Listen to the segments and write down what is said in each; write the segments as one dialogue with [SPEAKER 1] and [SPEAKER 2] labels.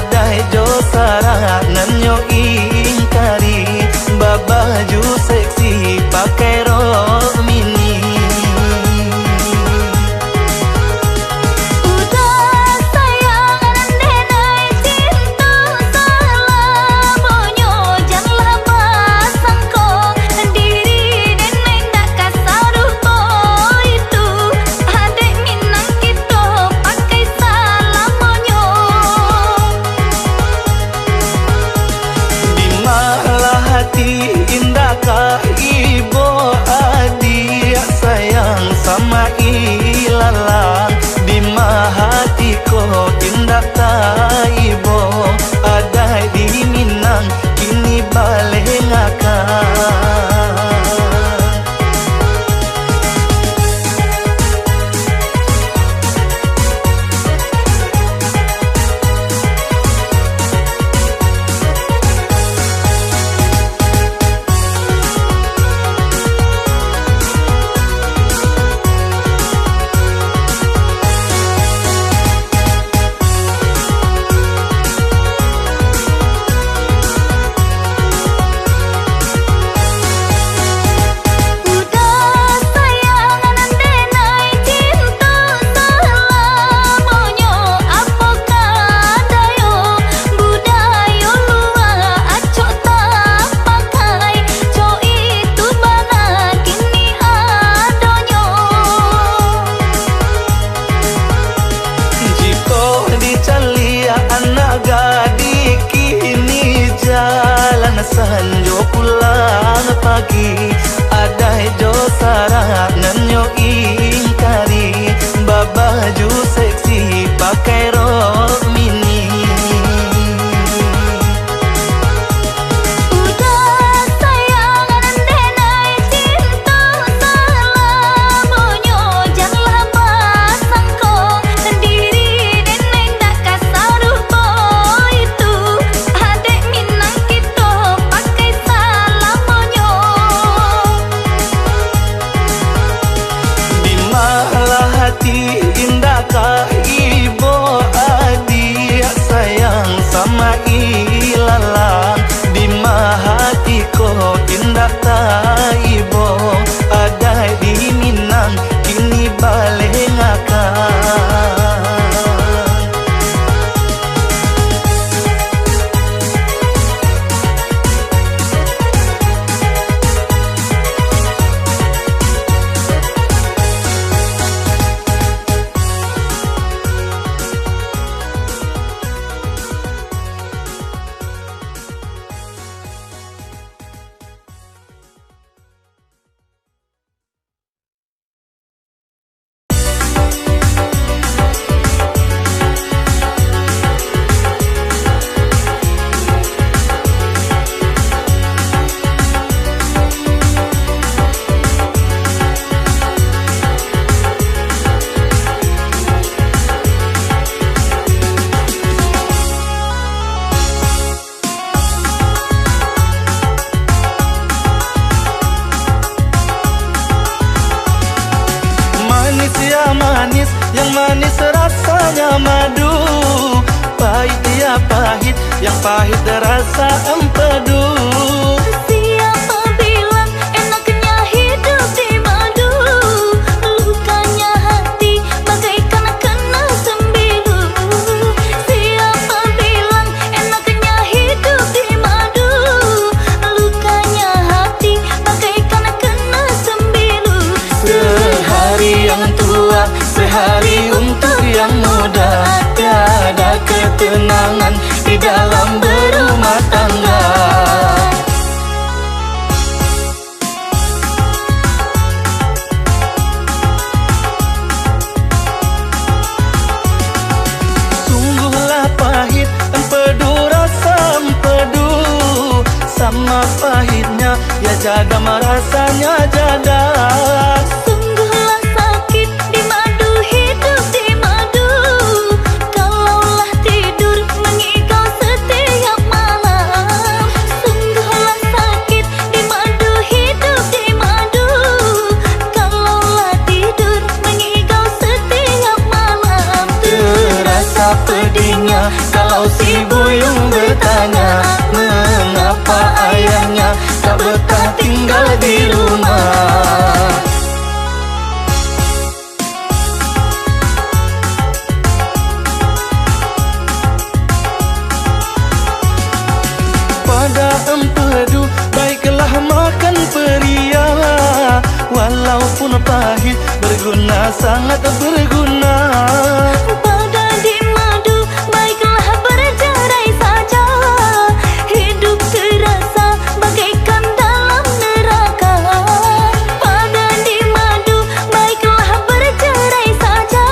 [SPEAKER 1] adai jo sarangan yo ingkari, babaju seksi pakai rok mini. Indahkah ibu adik sayang sama ilalang, di hatiku indah tak ibu ada di Minang kini balik ngakak. Sanjo pulang pagi, adai jo sarangan yo ingkari, babaju seksi pakai rok mini. Indahkah ibu adik sayang sama ilalang, di hatiku indah tak ibu ada di Minang kini balik ngakak. Manis, yang manis rasanya madu, pahit ya pahit, yang pahit rasa empedu.
[SPEAKER 2] Siapa bilang enaknya hidup di madu, lukanya hati bagaikan kena sembilu. Siapa bilang enaknya hidup di madu, lukanya hati bagaikan kena sembilu.
[SPEAKER 1] Sehari yang tua, sehari untuk yang muda, tiada ketenangan di dalam berumah tangga. Sungguhlah pahit empedu rasa empedu, sama pahitnya ya jada rasanya jada. Pedihnya kalau si sangat berguna.
[SPEAKER 2] Pada di madu baiklah bercerai saja. Hidup terasa bagaikan dalam neraka. Pada di madu baiklah bercerai saja.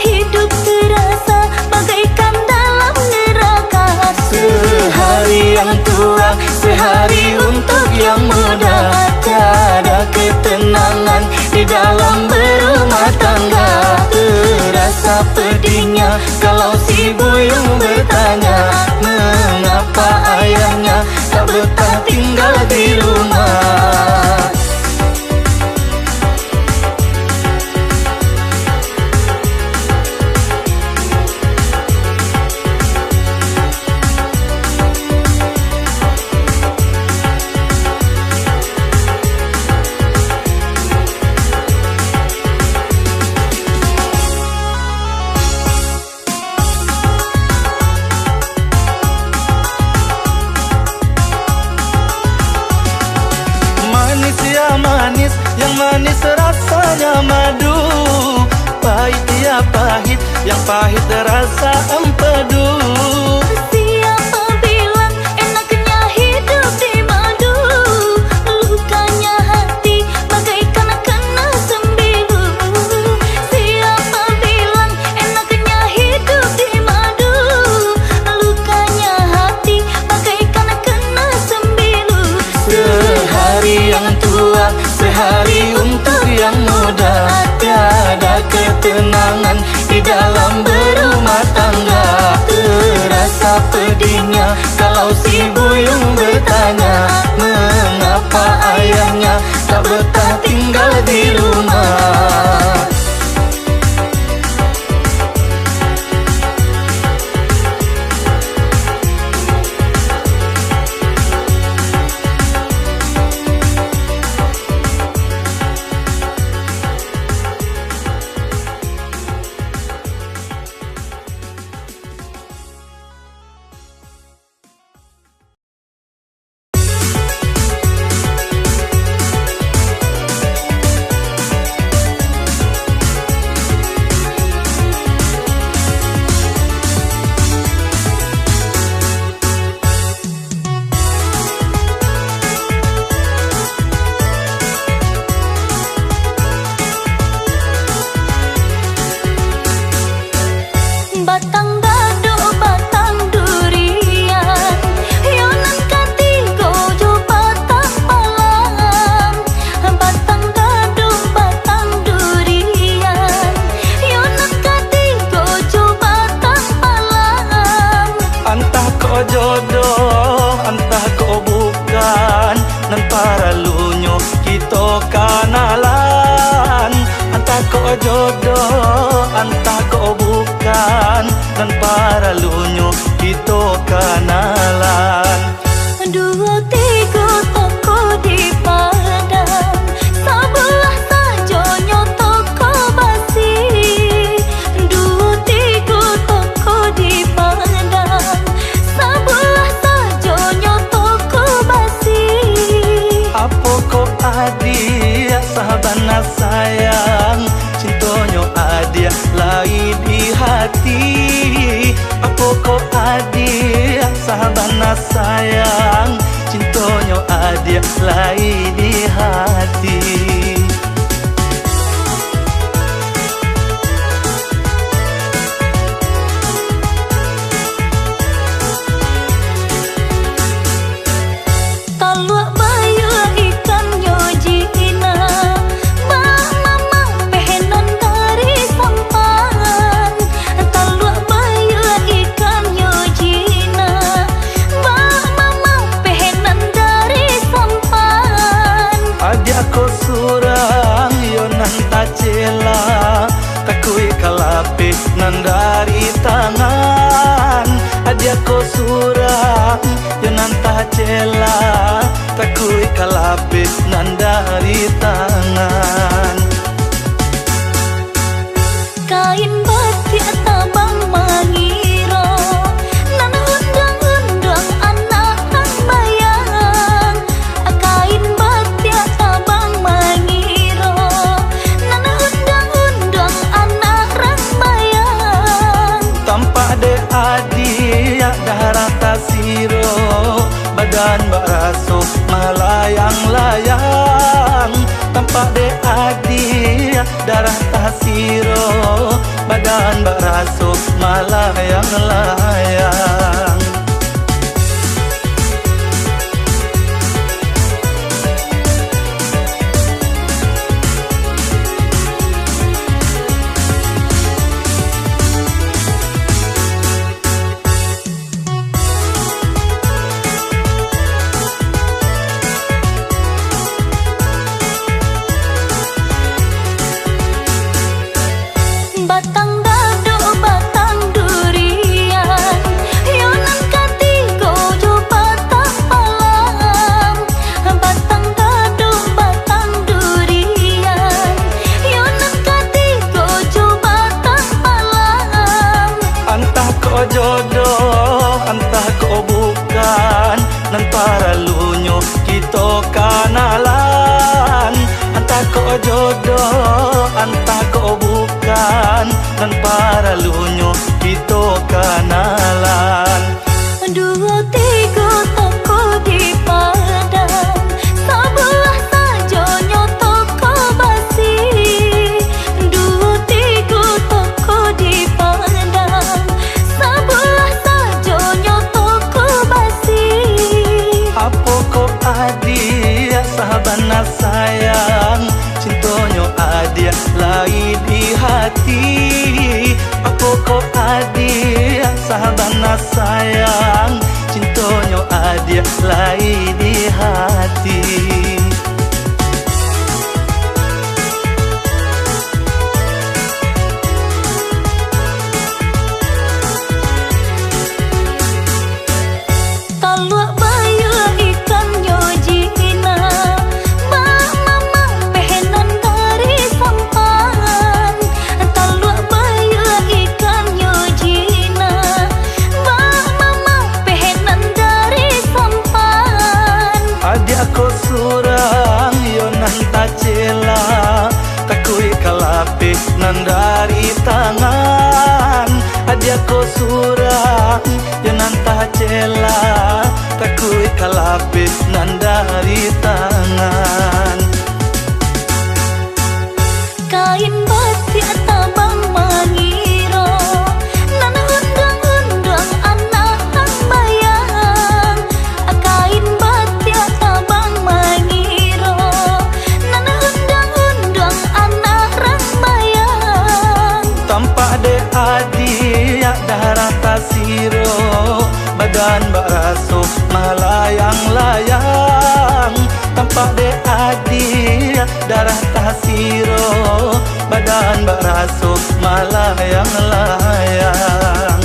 [SPEAKER 2] Hidup terasa bagaikan dalam neraka.
[SPEAKER 1] Sehari yang tua, sehari untuk yang muda. Tiada ketenangan di dalam berumah tangga. Terasa pedihnya kalau si buyung bertanya, mengapa ayahnya tak betah tinggal di rumah. Manis, yang manis rasanya madu. Pahit ya pahit, yang pahit rasa empedu.
[SPEAKER 2] Siapa bilang enaknya hidup di madu? Lukanya hati bagaikan kena sembilu. Siapa bilang enaknya hidup di madu? Lukanya hati bagaikan kena sembilu.
[SPEAKER 1] Sehari yang tua, sehari untuk yang muda. Tiada ketenangan di dalam berumah tangga. Terasa pedihnya kalau si buyung bertanya, mengapa ayahnya tak betah tinggal di rumah.
[SPEAKER 2] Batang dadu, batang durian, yonan kati gojo batang palang. Batang dadu, batang durian, yonan kati gojo batang palang.
[SPEAKER 1] Entah kau jodoh, entah kau bukan, nan paralunyo kita kanalan. Entah kau jodoh, entah kau bukan, dan paralunyo kita kanalan.
[SPEAKER 2] Dua tiga toko di Padang, sebelah sajonyo toko basi. Dua tiga toko di Padang, sebelah sajonyo toko basi.
[SPEAKER 1] Apa kau adia sahabana sayang, cintonyo adia lai di hati. Apa kau adia sahabana sayang, cintonyo adia lai di hati.
[SPEAKER 2] Talua bayu ikan yojina, bak mama pehenan dari sampan. Talua bayu ikan yojina, bak mama pehenan dari sampan.
[SPEAKER 1] Adia ko surang yonan tacela, takui kalape nan dari tangan. Adia ko surang yonan tacela, takui kalape nan dari tangan.
[SPEAKER 2] Kain batik tabang mangiro, nan undang-undang anak nang bayang. Kain batik tabang mangiro, nan undang
[SPEAKER 1] darah tasiro, badan baraso malayang-layang.
[SPEAKER 2] Batang dadu, batang durian, yonan katigo jo batang palang. Batang dadu, batang durian, yonan katigo jo batang palang.
[SPEAKER 1] Antah ko jodoh, antah ko bukan, nan para lunyo kito kanalan. Antah ko jodoh, antah ko bukan, nan para lunyo kito kanalan.
[SPEAKER 2] Dua tiga toko di Padang, sebelah sajonyo toko basi. Dua tiga toko di Padang, sebelah sajonyo toko basi.
[SPEAKER 1] Apo ko adia sahabana sayang, cintonyo adia lai di hati. Apo ko adia sahabana sayang, cintonyo adia lai di hati.
[SPEAKER 2] Taluak bayu ikan nyojina, mama pehenan dari sampan. Taluak bayu ikan nyojina, mama pehenan dari sampan.
[SPEAKER 1] Adik aku surang yonan tacela, takui kalape nan dari tangan. Adik aku surang yonan tacela, takui kalape nan dari tangan.
[SPEAKER 2] Kain batik tabang mangiro, nan undang-undang anak ang bayang. Kain batik tabang mangiro, nan undang-undang anak ang bayang.
[SPEAKER 1] Tampak de adia darah tasiro, badan baraso malayang-layang. Tampak de adia darah tasiro, badan baraso malayang-layang.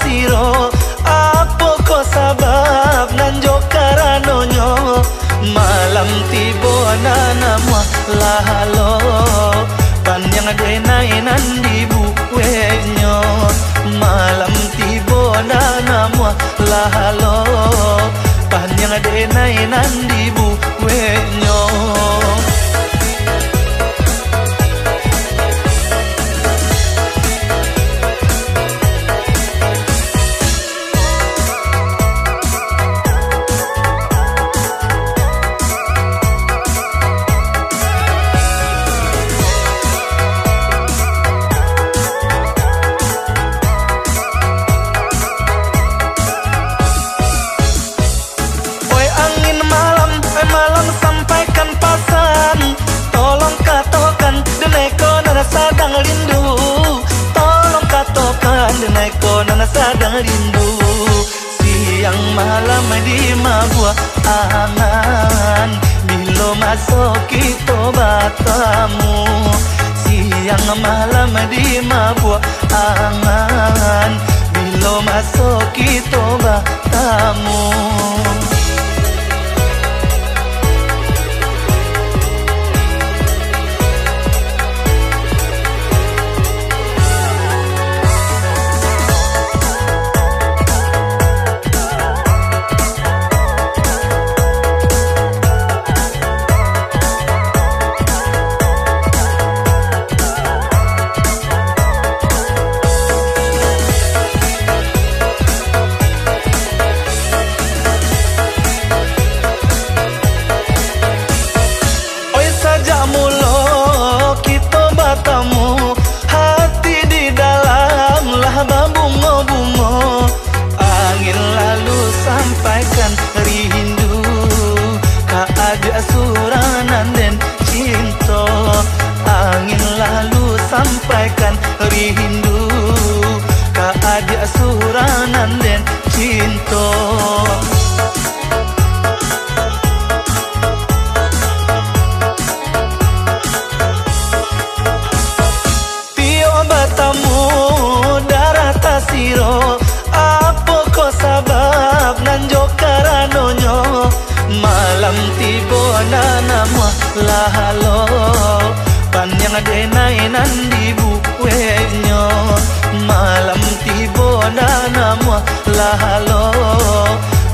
[SPEAKER 1] Siro, apa kau sabar? nandi buwenyo malam tibo na namwa lahalo panjang denai nandi buwenyo. Malam sampaikan pesan, tolong katakan deneko nana sadang rindu, tolong katakan deneko nana sadang rindu. Siang malam di mabuah angan, bilo masuk kita batamu. Siang malam di mabuah angan, bilo masuk kita batamu. Hati di dalam lah bungo-bungo, angin lalu sampaikan rindu, keada suranan dan cinta. Angin lalu sampaikan rindu, keada suranan dan cinta. Apa ko sabab nanjo karanonyo malam tibo na nama lahalo panjang denai nandi buwenyo malam tibo na nama lahalo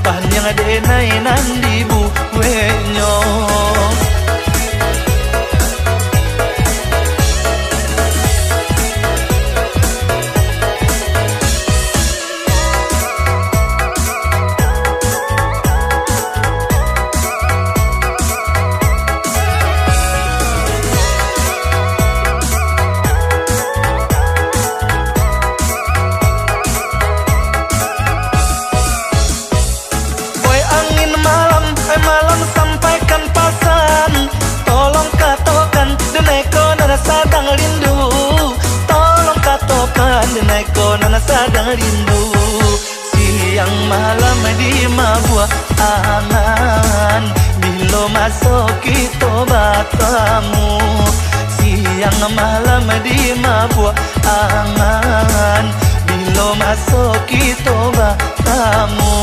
[SPEAKER 1] panjang denai nandi buwenyo. Malam sampaikan pesan, tolong katakan deneko nana sadang rindu, tolong katakan deneko nana sadang rindu. Siang malam di mabuah angan, bilo masuk kita batamu. Siang malam di mabuah angan, bilo masuk kita batamu.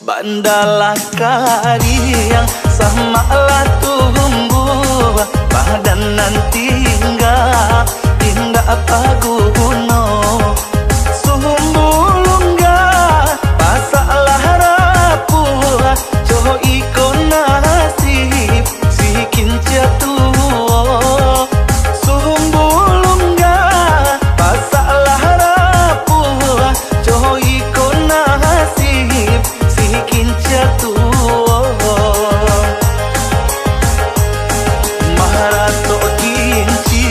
[SPEAKER 1] Bandalah kariang sama lah tumbuh badan nanti hingga paguno sumbulungga pasalah rapuh coho ikon nasib sikin jatuh sumbulungga pasalah rapuh coho ikon nasib sikin jatuh maharato kinci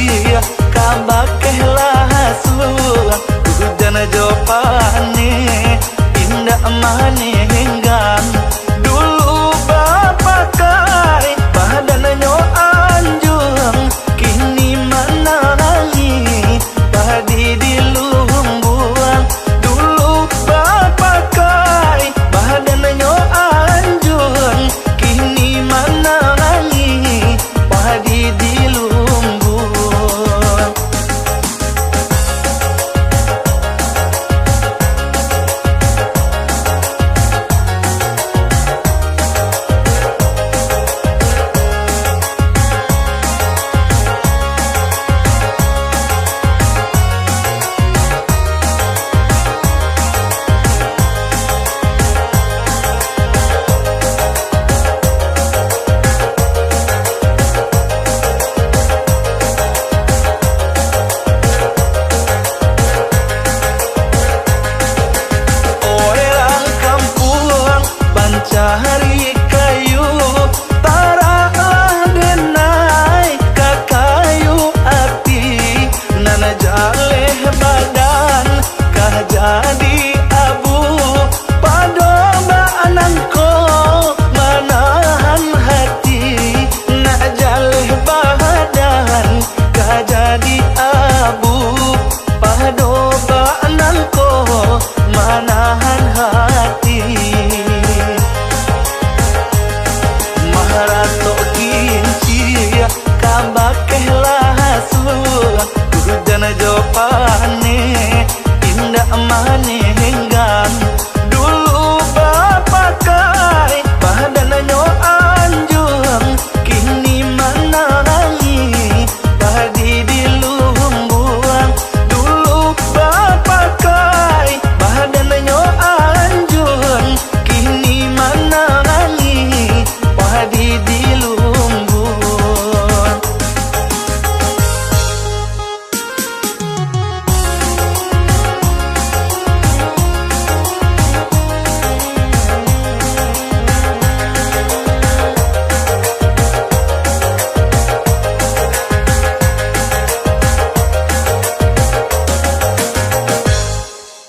[SPEAKER 1] kabakehlah suah hujan jopane indah mane henggang dulu bapak kai badannya anjung king panahan hati maharato kinci kabakeh lahasu hujan jopane indah manenggan dulu bapakai badannya anjung kini manangi padi di lumbuan dulu bapakai badannya anjung kini manangi padi di lumbuan.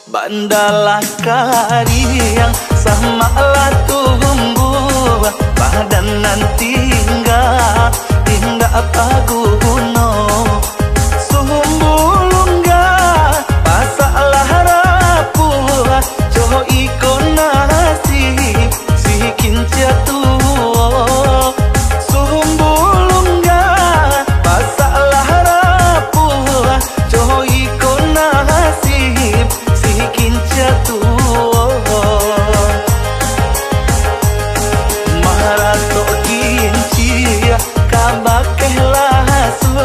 [SPEAKER 1] Bandalah kariang sama tumbuh badan nanti tinggal paguno sumbulungga pasalah rapuh coho ikon nasi si kinca tuo sumbulungga pasalah rapuh coho ikon nasi kinca tuo maharato kinci kabakeh lahasu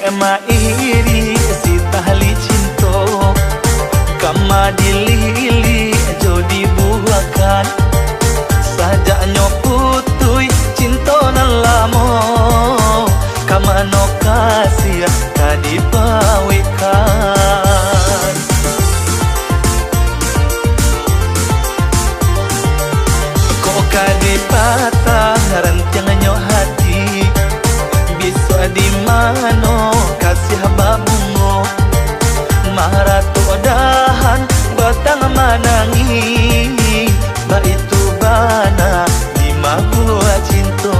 [SPEAKER 1] mairi si tahli cinto kama dilili jodi buakan sajaknya putui cinto nan lamo kama no kasih kadipawikan kok kadipatah rantiangannya hati bisa di mano kasih babungo maratu dahan batang manangi ba itu bana di mahua cinto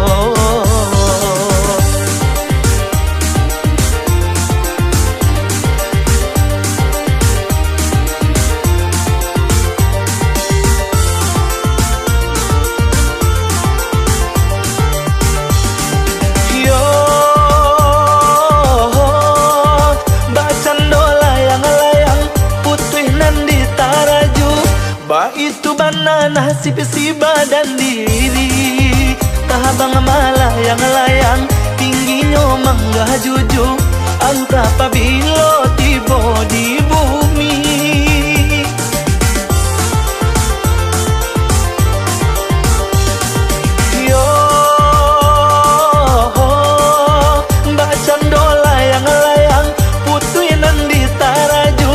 [SPEAKER 1] itu bana nasib si badan diri tahabang malayang-layang tingginya mangga juju anta pabilo tibo di bumi yo mbak cando layang-layang putuinan di taraju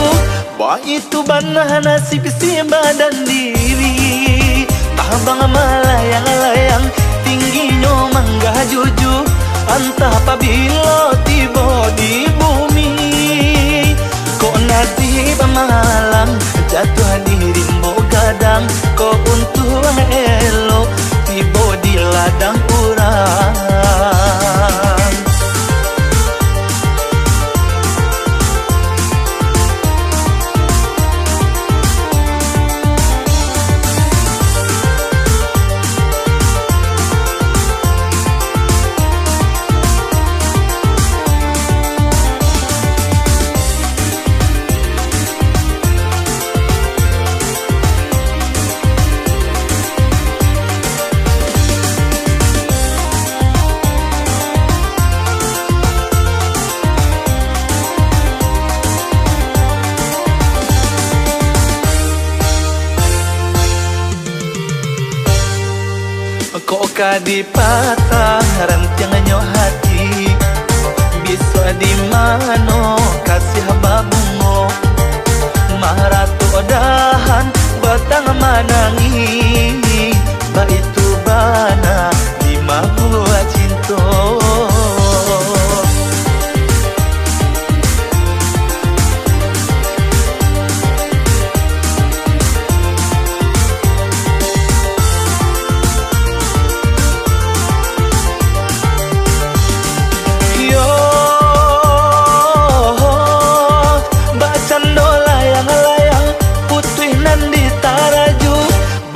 [SPEAKER 1] ba itu bana nasib si badan diri tabang malayang-layang tingginya mangga juju antah pabilo tibo di bumi kok nasib malang jatuh diri mau gadang kok untung elo tibo di ladang urang kok kadipatah rantiangannya hati bisa di mano kasih babungo maratu dahan batang manangi ba itu bana di mahua cinto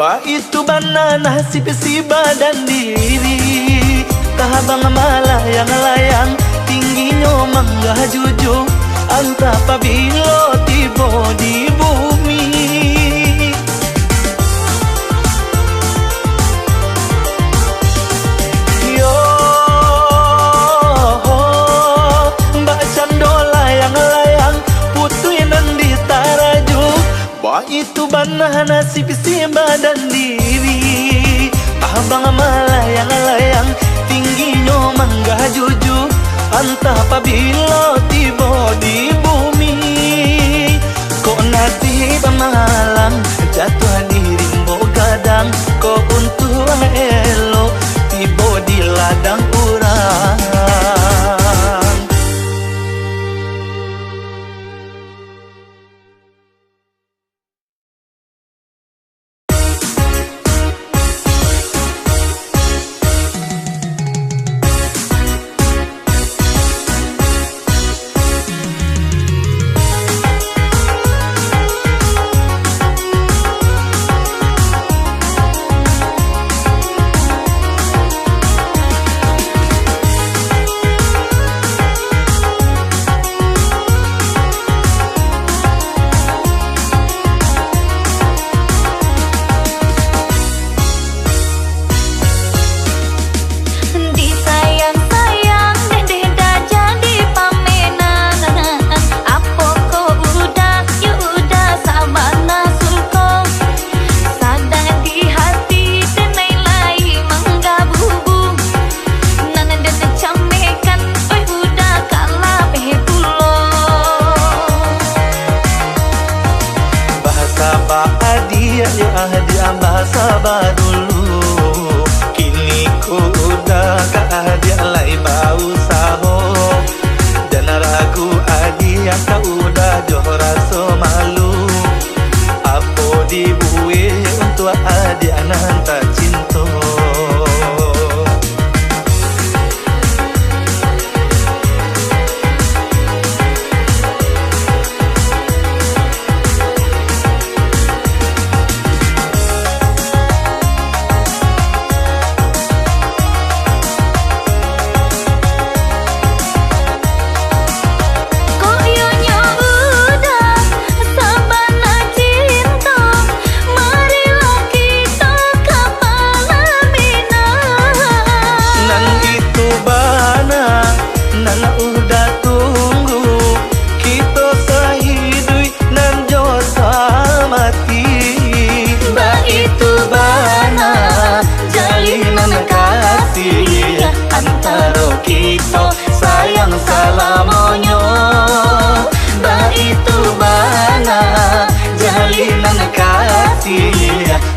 [SPEAKER 1] ba itu bana nasib si badan diri tahabang malayang-layang tingginya mangga juju anta pabilo tibo di bumi yo mbak cando layang-layang putuinan di taraju ba itu bana nasib si badan diri abang malayang-layang tingginya mangga juju antah pabilo tibo di bumi kok nasib malang jatuh diri mau gadang kok untung elo tibo di ladang urang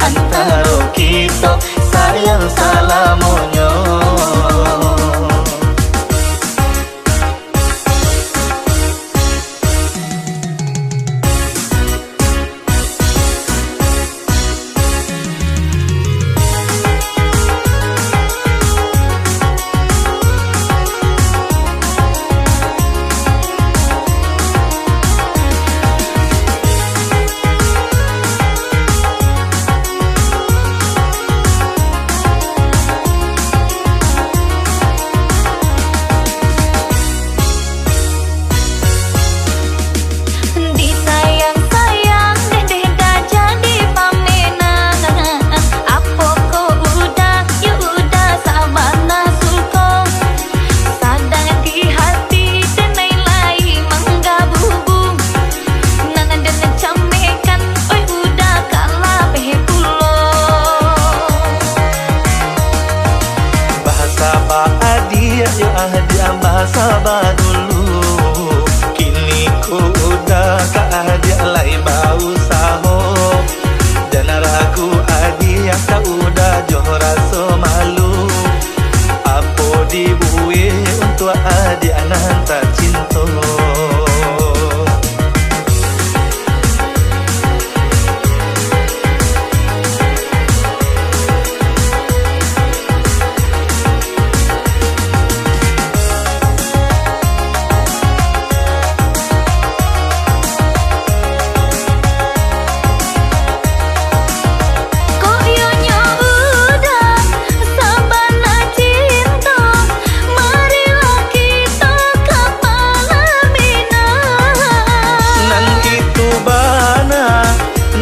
[SPEAKER 1] antara kita sayang salamonyo. Yo ahdi bahasa dulu, kini ku udah keahdi lai bau saho. Dan ragu adi yang tak udah johor rasa malu. Apa dibuih untuk adi anak tak cinta.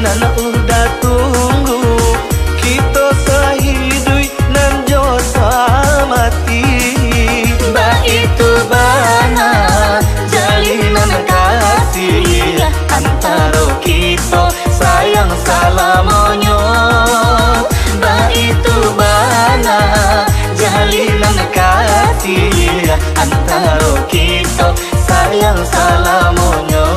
[SPEAKER 1] Nana udah tunggu kita sahidui nan josa mati. Ba itu bana jalinan kasih antara kita sayang salamonyo. Ba itu bana jalinan kasih antara kita sayang salamonyo.